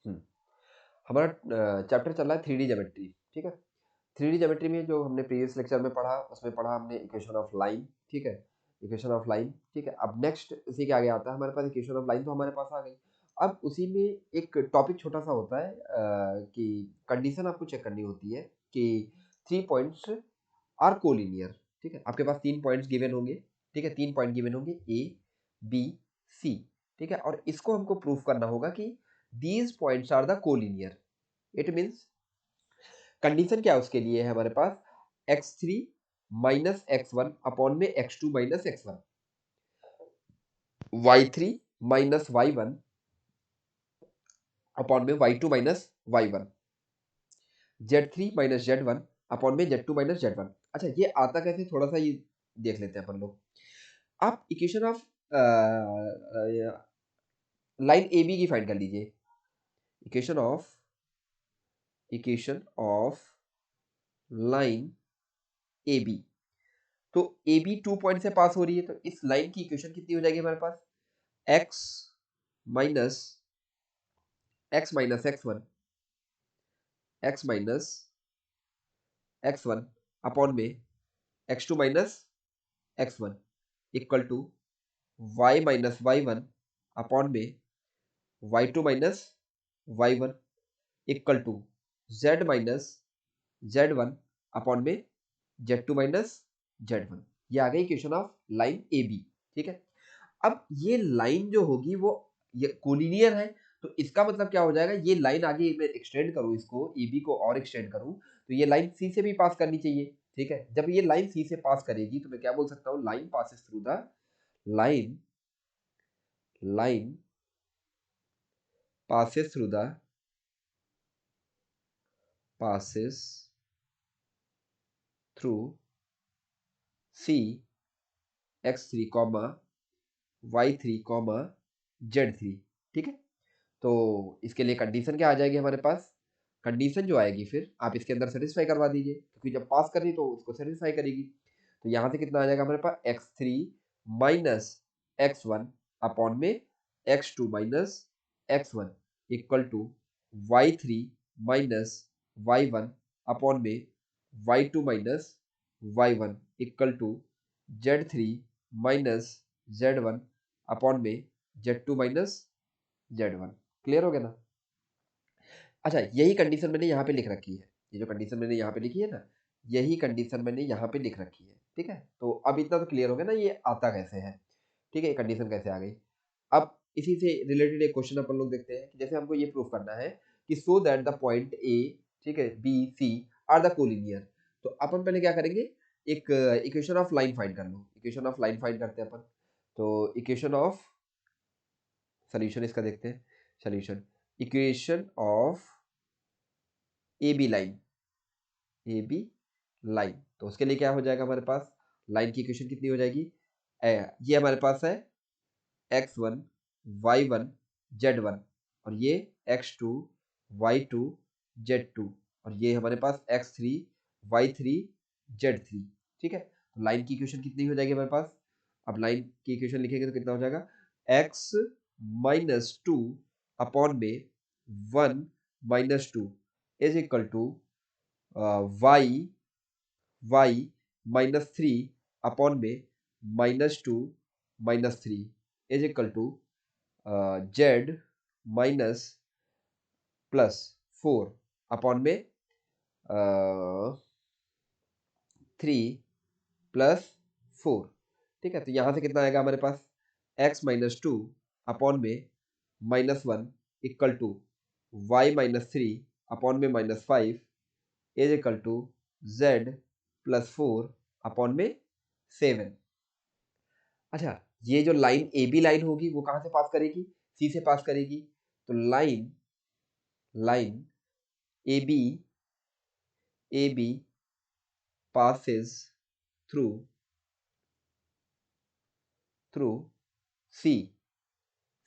हम्म, हमारा चैप्टर चल रहा है 3D ज्योमेट्री। ठीक है, 3D ज्योमेट्री में जो हमने प्रीवियस लेक्चर में पढ़ा, उसमें पढ़ा हमने इक्वेशन ऑफ लाइन। ठीक है, इक्वेशन ऑफ लाइन। ठीक है, अब नेक्स्ट इसी के आगे आता है हमारे पास इक्वेशन ऑफ लाइन, तो हमारे पास आ गई। अब उसी में एक टॉपिक छोटा सा होता है कि कंडीशन आपको चेक करनी होती है कि 3 पॉइंट्स आर कोलिनियर। ठीक है, आपके पास 3 पॉइंट्स गिवन होंगे। ठीक है, 3 पॉइंट गिवन होंगे ए, बी, सी। ठीक है, और इसको हमको प्रूफ करना होगा कि these points are the collinear. It means condition क्या उसके लिए है हमारे पास, x3 माइनस x1 अपॉन में x2 minus x1, y3 minus y1 upon में y2 minus y1, z3 minus z1 upon में z2 माइनस z1। अच्छा, ये आता कैसे, थोड़ा सा ये देख लेते हैं अपन लोग। आप equation of line A B की फाइंड कर लीजिए। Equation of line A B. तो ए बी 2 पॉइंट से पास हो रही है, तो इस लाइन की इक्वेशन कितनी हो जाएगी हमारे पास, x minus x1 x upon में x2 minus x1 equal to y minus y1 upon में y2 minus y1 equal to z minus z1 upon में z2 माइनस z1। ये आ गई equation of line A B. ठीक है, अब ये लाइन जो होगी वो ये कोलिनियर है, तो इसका मतलब क्या हो जाएगा, ये लाइन आगे मैं एक्सटेंड करूं, इसको ए बी को और एक्सटेंड करूं, तो ये लाइन सी से भी पास करनी चाहिए। ठीक है, जब ये लाइन सी से पास करेगी तो मैं क्या बोल सकता हूँ, line passes through the line line passes through the passes through C x3 comma y3 comma z3। ठीक है, तो इसके लिए कंडीशन क्या आ जाएगी हमारे पास, कंडीशन जो आएगी फिर आप इसके अंदर सेटिस्फाई करवा दीजिए, क्योंकि जब पास कर रही तो उसको सेटिस्फाई करेगी। तो यहाँ से कितना आ जाएगा हमारे पास, x3 माइनस x1 अपॉन में x2 minus x1 equal to y3 minus y1 upon में y2 minus y1 equal to z3 minus z1 upon में z2 माइनस z1। क्लियर हो गया ना। अच्छा, यही कंडीशन मैंने यहाँ पे लिख रखी है, ये जो कंडीशन मैंने यहाँ पे लिखी है ना, यही कंडीशन मैंने यहाँ पे लिख रखी है। ठीक है, तो अब इतना तो क्लियर हो गया ना ये आता कैसे है। ठीक है, कंडीशन कैसे आ गई। अब इसी से रिलेटेड एक क्वेश्चन अपन लोग देखते हैं कि जैसे हमको ये प्रूफ करना है कि so that the point A, ठीक है, B C are the collinear. तो अपन पहले क्या करेंगे, एक इक्वेशन ऑफ लाइन फाइंड कर लो। इक्वेशन ऑफ लाइन फाइंड करते हैं अपन। तो इक्वेशन ऑफ सोल्यूशन इसका देखते हैं। Solution equation of A B line, A B line, तो उसके लिए क्या हो जाएगा हमारे पास, लाइन की इक्वेशन कितनी हो जाएगी, ये हमारे पास है x1 y1 z1, और ये x2 y2 z2, और ये हमारे पास x3 y3 z3। ठीक है, तो लाइन की इक्वेशन कितनी हो जाएगी हमारे पास, अब लाइन की इक्वेशन लिखेंगे तो कितना हो जाएगा, x माइनस टू अपॉन में 1 minus two is equal to y minus three upon में -2 -3 is equal to z minus +4 upon में 3 + 4। ठीक है, तो यहाँ से कितना आएगा हमारे पास, x माइनस 2 अपॉन में -1 इक्वल टू y-3 अपॉन में -5 is equal to z +4 upon में 7। अच्छा, ये जो लाइन ए बी लाइन होगी वो कहाँ से पास करेगी, सी से पास करेगी। तो line line A B passes through through C.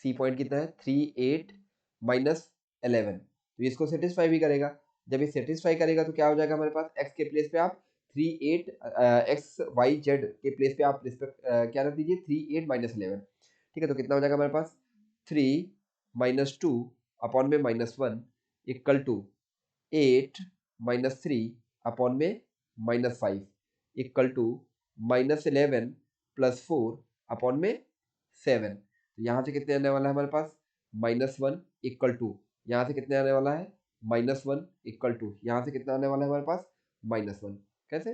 C point कितना है, 3 8 -11, तो इसको सेटिस्फाई भी करेगा। जब ये सेटिस्फाई करेगा तो क्या हो जाएगा हमारे पास, x के प्लेस पे आप 3 8 एक्स वाई जेड के प्लेस पे आप क्या रख दीजिए, 3 8 -11। ठीक है, तो कितना हो जाएगा हमारे पास, 3 -2 अपॉन में -1 इक्वल टू 8 -3 अपॉन में -5 इक्वल टू -11 + 4 अपॉन में 7। तो यहाँ से कितने आने वाला है हमारे पास -1 इक्वल टू, यहाँ से कितने आने वाला है -1 इक्वल टू, यहाँ से कितना आने वाला है हमारे पास -1। कैसे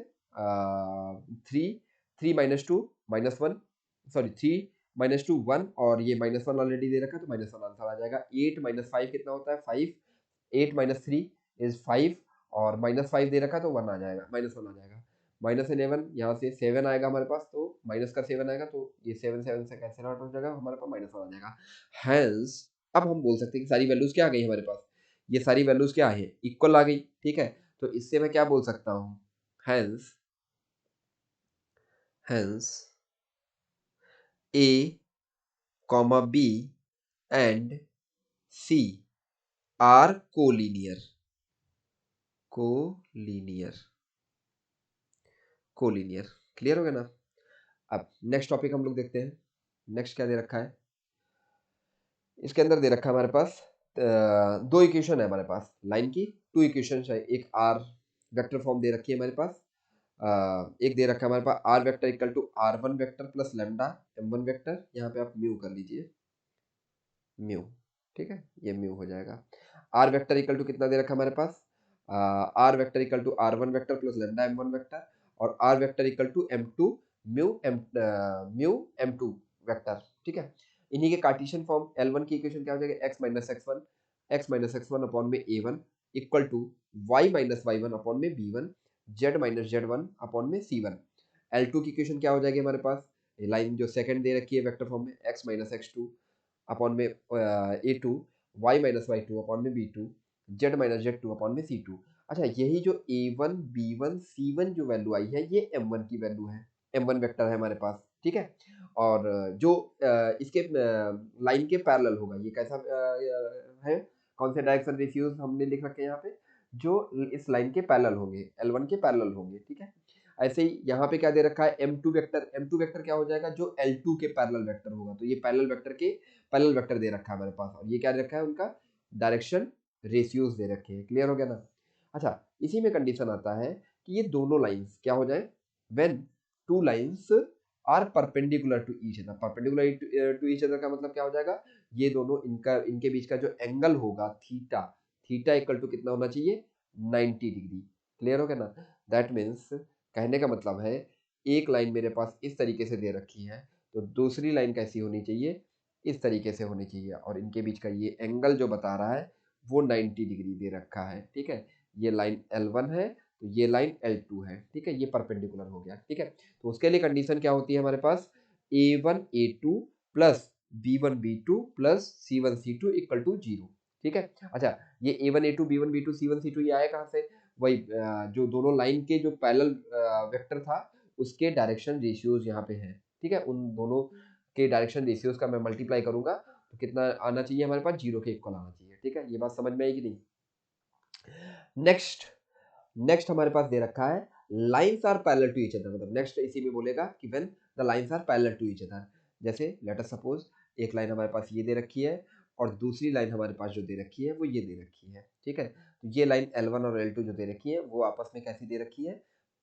3 -2 -1, सॉरी 3 -2 1 और ये -1 ऑलरेडी दे रखा है तो -1 आंसर आ जाएगा। 8 -5 कितना होता है 5, 8 -3 इज 5 और -5 दे रखा है तो 1 आ जाएगा, -1 आ जाएगा। -11 यहाँ से 7 आएगा हमारे पास तो माइनस का 7 आएगा तो ये 7 7 से कैंसिल आउट हो जाएगा, हमारे पास -1 आ जाएगा। हैंस अब हम बोल सकते हैं कि सारी वैल्यूज क्या आ गई हमारे पास, ये सारी वैल्यूज क्या है इक्वल आ गई, ठीक है। तो इससे मैं क्या बोल सकता हूँ, hence hence A, B and C are collinear, clear हो गया ना। अब नेक्स्ट टॉपिक हम लोग देखते हैं। नेक्स्ट क्या दे रखा है, इसके अंदर दे रखा है हमारे पास दो इक्वेशन है हमारे पास लाइन की, 2 इक्वेशन है। एक आर वेक्टर फॉर्म दे रखी है हमारे पास, एक दे रखा है हमारे पास R vector equal to r1 vector plus lambda m1 vector, यहाँ पे आप म्यू कर लीजिए, म्यू, ठीक है, ये म्यू हो जाएगा। आर वेक्टर इक्वल टू कितना दे रखा है हमारे पास, R vector equal to r1 vector plus lambda m1 vector और R vector equal to m2 mu m2 vector, ठीक है। इन्हीं के कार्टेशियन फॉर्म L1 की इक्वेशन क्या हो जाएगा, x माइनस x1 अपॉन में a1 equal to y minus y1 upon में b1 z minus z1 upon में c1। L2 की इक्वेशन क्या हो जाएगी हमारे पास, लाइन जो सेकंड दे रखी है वेक्टर फॉर्म में x माइनस x2 अपॉन में a2 y minus y2 upon में b2 z minus z2 upon में c2। अच्छा, यही जो a1 b1 c1 जो वैल्यू आई है ये m1 की वैल्यू है, m1 वेक्टर है हमारे पास, ठीक है। और जो इसके लाइन के पैरेलल होगा, ये कैसा है, कौन से डायरेक्शन रेशियोज हमने लिख रखे हैं यहाँ पे, जो इस लाइन के पैरेलल होंगे, L1 के पैरेलल होंगे, ठीक है। ऐसे ही यहाँ पे क्या दे रखा है m2 वेक्टर, m2 वेक्टर क्या हो जाएगा, जो L2 के पैरेलल वेक्टर होगा, तो ये पैरेलल वेक्टर के पैरेलल वेक्टर दे रखा है हमारे पास और ये क्या दे रखा है, उनका डायरेक्शन रेशियोज दे रखे हैं, क्लियर हो गया ना। अच्छा, इसी में कंडीशन आता है कि ये दोनों लाइंस क्या हो जाए, when two lines are perpendicular to each other, perpendicular to each other का मतलब क्या हो जाएगा, ये दोनों इनके बीच का जो एंगल होगा थीटा, थीटा इक्वल टू कितना होना चाहिए 90 डिग्री, क्लियर हो गया ना। दैट मीन्स कहने का मतलब है एक लाइन मेरे पास इस तरीके से दे रखी है तो दूसरी लाइन कैसी होनी चाहिए, इस तरीके से होनी चाहिए और इनके बीच का ये एंगल जो बता रहा है वो 90 डिग्री दे रखा है, ठीक है। ये लाइन L1 है तो ये लाइन L2 है, ठीक है, ये परपेंडिकुलर हो गया, ठीक है। तो उसके लिए कंडीशन क्या होती है हमारे पास, A1 A2 plus B1 B2 plus C1 C2 equal to 0, ठीक है। अच्छा, ये A1 A2 B1 B2 C1 C2 ये आया कहाँ से, वही जो दोनों लाइन के जो पैरेलल वेक्टर था उसके डायरेक्शन रेशियोज यहाँ पे हैं, ठीक है। उन दोनों के डायरेक्शन रेशियोज का मैं मल्टीप्लाई करूंगा तो कितना आना चाहिए हमारे पास, 0 के इक्वल आना चाहिए, ठीक है। ये बात समझ में आएगी नहीं। नेक्स्ट नेक्स्ट हमारे पास दे रखा है lines are parallel to each other, मतलब नेक्स्ट इसी में बोलेगा कि when the lines are parallel to each other. जैसे लेट अस सपोज एक लाइन हमारे पास ये दे रखी है और दूसरी लाइन हमारे पास जो दे रखी है वो ये दे रखी है, ठीक है। तो ये लाइन L1 और L2 जो दे रखी है वो आपस में कैसी दे रखी है,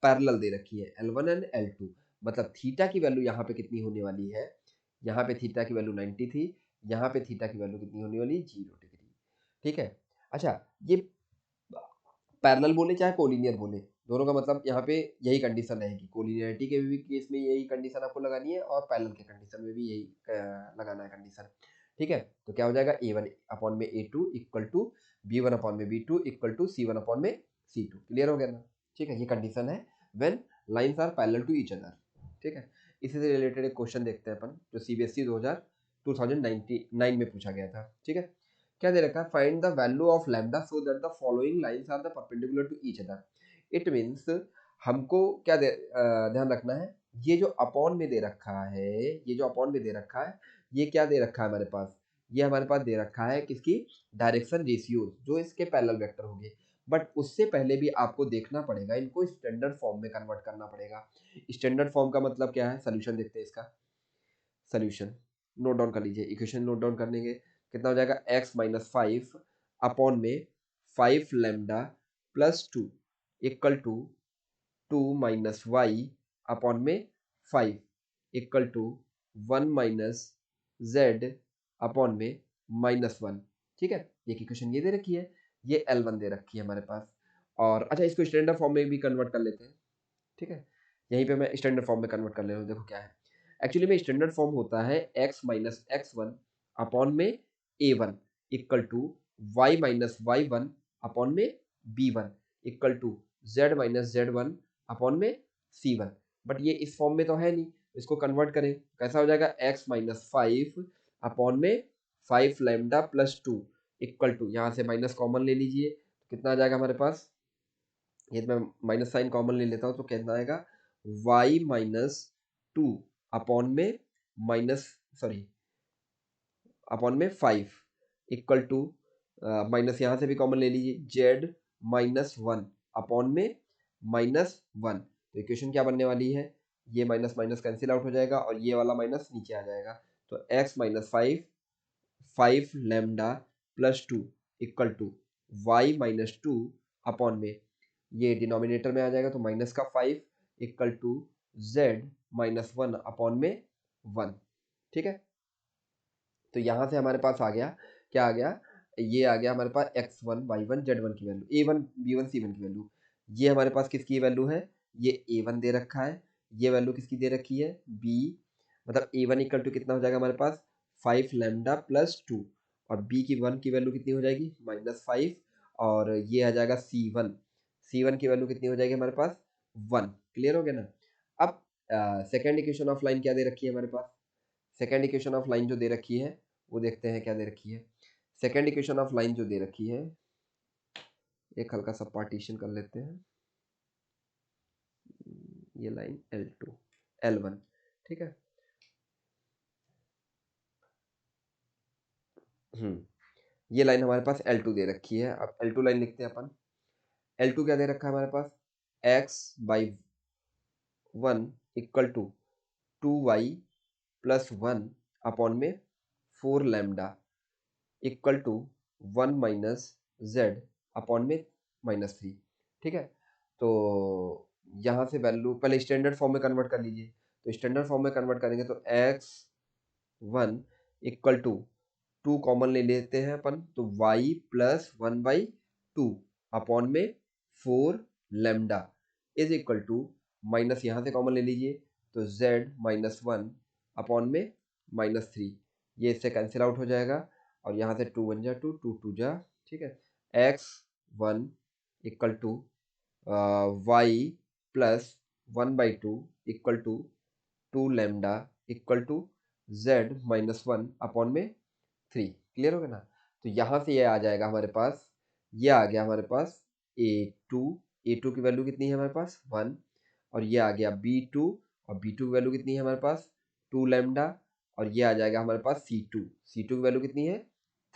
पैरेलल दे रखी है, L1 एंड L2। मतलब थीटा की वैल्यू यहाँ पे कितनी होने वाली है, यहाँ पे थीटा की वैल्यू 90 थी, यहाँ पे थीटा की वैल्यू कितनी होने वाली है 0 डिग्री, ठीक है। अच्छा, ये पैरेलल बोले चाहे कोलिनियर बोले, दोनों का मतलब यहाँ पे यही कंडीशन रहेगी, कोलिनियरिटी के भी केस में यही कंडीशन आपको लगानी है और पैरेलल के कंडीशन में भी यही लगाना है कंडीशन, ठीक है। तो क्या हो जाएगा A1 अपॉन में A2 equal to B1 upon में B2 equal to C1 upon में C2, क्लियर हो गया ना, ठीक है। ये कंडीशन है when lines are parallel to each other, ठीक है। इसी से रिलेटेड एक क्वेश्चन देखते हैं अपन जो CBSE 2009 में पूछा गया था, ठीक है। क्या दे रखा है, find the value of lambda so that the following lines are the perpendicular to each other. It means हमको क्या ध्यान रखना है, ये जो अपॉन में दे रखा है, ये जो अपॉन में दे रखा है ये क्या दे रखा है हमारे पास, ये हमारे पास दे रखा है किसकी, डायरेक्शन रेशियो जो इसके पैरेलल वेक्टर होंगे। बट उससे पहले भी आपको देखना पड़ेगा, इनको स्टैंडर्ड फॉर्म में कन्वर्ट करना पड़ेगा। स्टैंडर्ड फॉर्म का मतलब क्या है, सोल्यूशन देखते हैं इसका। सोल्यूशन नोट डाउन कर लीजिए, इक्वेशन नोट डाउन करने के कितना हो जाएगा x माइनस 5 अपॉन में 5 lambda plus 2 equal to 2 minus y upon में 5 equal to 1 minus z upon में -1। ठीक है, ये की क्वेश्चन ये दे रखी है, ये L1 दे रखी है हमारे पास। और अच्छा, इसको स्टैंडर्ड फॉर्म में भी कन्वर्ट कर लेते हैं। ठीक है, यहीं पे मैं स्टैंडर्ड फॉर्म में कन्वर्ट कर ले रहा हूँ। देखो क्या है, एक्चुअली में स्टैंडर्ड फॉर्म होता है x माइनस x1 अपॉन में a1 equal to y minus y1 upon में b1 equal to z minus z1 upon में c1। बट ये इस फॉर्म में तो है नहीं, इसको कन्वर्ट करें कैसा हो जाएगा, x माइनस 5 अपॉन में 5 लैम्डा प्लस 2 इक्वल टू, यहाँ से माइनस कॉमन ले लीजिए, कितना आ जाएगा हमारे पास, ये मैं माइनस साइन कॉमन ले लेता हूँ तो कितना आएगा, y माइनस 2 अपॉन में माइनस सॉरी अपॉन में 5 इक्वल टू माइनस यहाँ से भी कॉमन ले लीजिए, z माइनस 1 अपॉन में -1। तो इक्वेशन क्या बनने वाली है, ये माइनस माइनस कैंसिल आउट हो जाएगा और ये वाला माइनस नीचे आ जाएगा। तो x minus 5 lambda plus 2 equal to y minus 2 upon में, ये डिनोमिनेटर में आ जाएगा तो माइनस का 5 equal to z minus 1 upon में 1। ठीक है, तो यहाँ से हमारे पास आ गया, क्या आ गया, ये आ गया हमारे पास x1 y1 z1 की वैल्यू, a1 b1 c1 की वैल्यू। ये हमारे पास किसकी वैल्यू है, ये a1 दे रखा है, ये वैल्यू किसकी दे रखी है, b, मतलब a1 इक्वल टू कितना हो जाएगा हमारे पास 5 लैम्डा प्लस 2 और b की 1 की वैल्यू कितनी हो जाएगी -5 और ये आ जाएगा c1 की वैल्यू कितनी हो जाएगी हमारे पास 1। क्लियर हो गया ना। अब सेकेंड इक्वेशन ऑफ लाइन क्या दे रखी है हमारे पास, सेकेंड इक्वेशन ऑफ लाइन जो दे रखी है वो देखते हैं क्या दे रखी है। सेकेंड इक्वेशन ऑफ लाइन जो दे रखी है, एक हल्का सा पार्टीशन कर लेते हैं, ये लाइन L2 L1। ठीक है, ये लाइन हमारे पास L2 दे रखी है। अब L2 लाइन लिखते हैं अपन। L2 क्या दे रखा है हमारे पास, x/1 equal to 2y plus 1 upon में 4 lambda equal to 1 minus z upon में -3। ठीक है, तो यहाँ से वैल्यू पहले स्टैंडर्ड फॉर्म में कन्वर्ट कर लीजिए। तो स्टैंडर्ड फॉर्म में कन्वर्ट करेंगे तो x1 इक्वल टू 2 कॉमन ले लेते हैं अपन, तो y प्लस 1/2 अपॉन में 4 lambda is equal to minus यहाँ से कॉमन ले लीजिए तो z माइनस 1 अपॉन में -3, ये इससे कैंसिल आउट हो जाएगा और यहाँ से 2 1 जा 2 2 2 जा। ठीक है, x1 equal to y plus 1/2 equal to 2 lambda equal to z minus 1 upon में 3। क्लियर हो गया ना। तो यहाँ से ये आ जाएगा हमारे पास, ये आ गया हमारे पास a2 की वैल्यू कितनी है हमारे पास 1 और ये आ गया b2 और b2 की वैल्यू कितनी है हमारे पास 2 लैम्डा और ये आ जाएगा हमारे पास c2 की वैल्यू कितनी है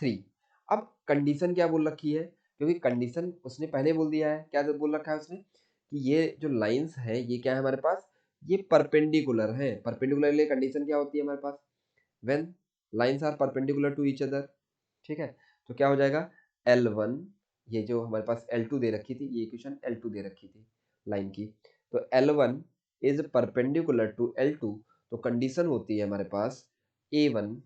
3। अब कंडीशन क्या बोल रखी है, क्योंकि कंडीशन उसने पहले बोल दिया है, क्या बोल रखा है उसने कि ये जो लाइंस हैं ये क्या है हमारे पास, ये परपेंडिकुलर है। परपेंडिकुलर लिए कंडीशन क्या होती है हमारे पास, when lines are perpendicular to each other. ठीक है, तो क्या हो जाएगा L1, ये जो हमारे पास L2 दे रखी थी, ये इक्वेशन L2 दे रखी थी लाइन की, तो L1 is perpendicular to L2। तो कंडीशन होती है हमारे पास A1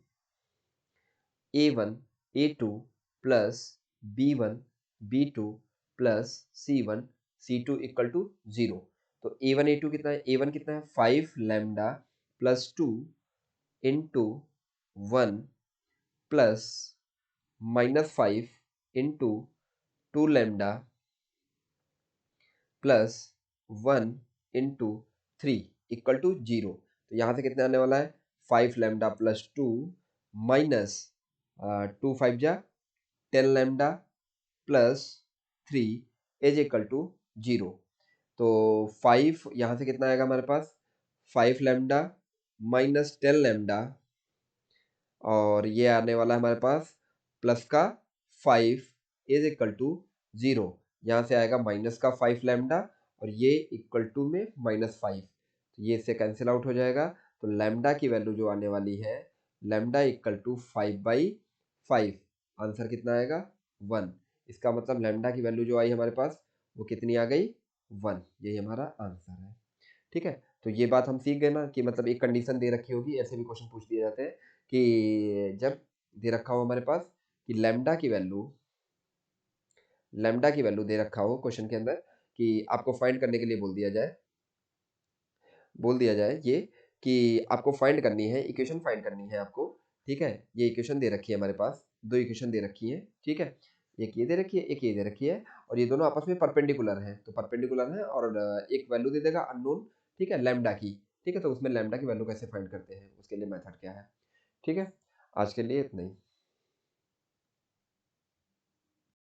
A2 plus B1 B2 plus C2 equal to 0। तो A1 कितना है, A1 कितना है 5 lambda plus 2 into 1 plus -5 into 2 lambda plus 1 into 3 equal to 0। तो यहाँ से कितना आने वाला है 5 लैम्डा प्लस 2 माइनस 2 5 जा 10 lambda plus 3 is equal to 0। तो 5 यहाँ से कितना आएगा हमारे पास 5 लैम्डा माइनस 10 लैम्डा और ये आने वाला है हमारे पास प्लस का 5 इज इक्वल टू 0। यहाँ से आएगा माइनस का 5 लैम्डा और ये इक्वल टू में -5, तो ये इससे कैंसिल आउट हो जाएगा। तो लैम्डा की वैल्यू जो आने वाली है लैम्डा इक्वल टू 5/5 5। आंसर कितना आएगा 1। इसका मतलब लैम्डा की वैल्यू जो आई हमारे पास वो कितनी आ गई 1। यही हमारा आंसर है। ठीक है, तो ये बात हम सीख गए ना कि मतलब एक कंडीशन दे रखी होगी, ऐसे भी क्वेश्चन पूछ दिए जाते हैं कि जब दे रखा हो हमारे पास कि लैम्डा की वैल्यू दे रखा हो क्वेश्चन के अंदर कि आपको फाइंड करने के लिए बोल दिया जाए ये कि आपको फाइंड करनी है, इक्वेशन फाइंड करनी है आपको। ठीक है, ये इक्वेशन दे रखी है हमारे पास, दो इक्वेशन दे रखी है। ठीक है, एक ये दे रखी है, एक ये दे रखी है, और ये दोनों आपस में परपेंडिकुलर हैं, तो परपेंडिकुलर है और एक वैल्यू दे देगा अननोन। ठीक है, लैम्डा की। ठीक है, तो उसमें लैम्डा की वैल्यू कैसे फाइंड करते हैं, उसके लिए मेथड क्या है। ठीक है, आज के लिए इतना ही।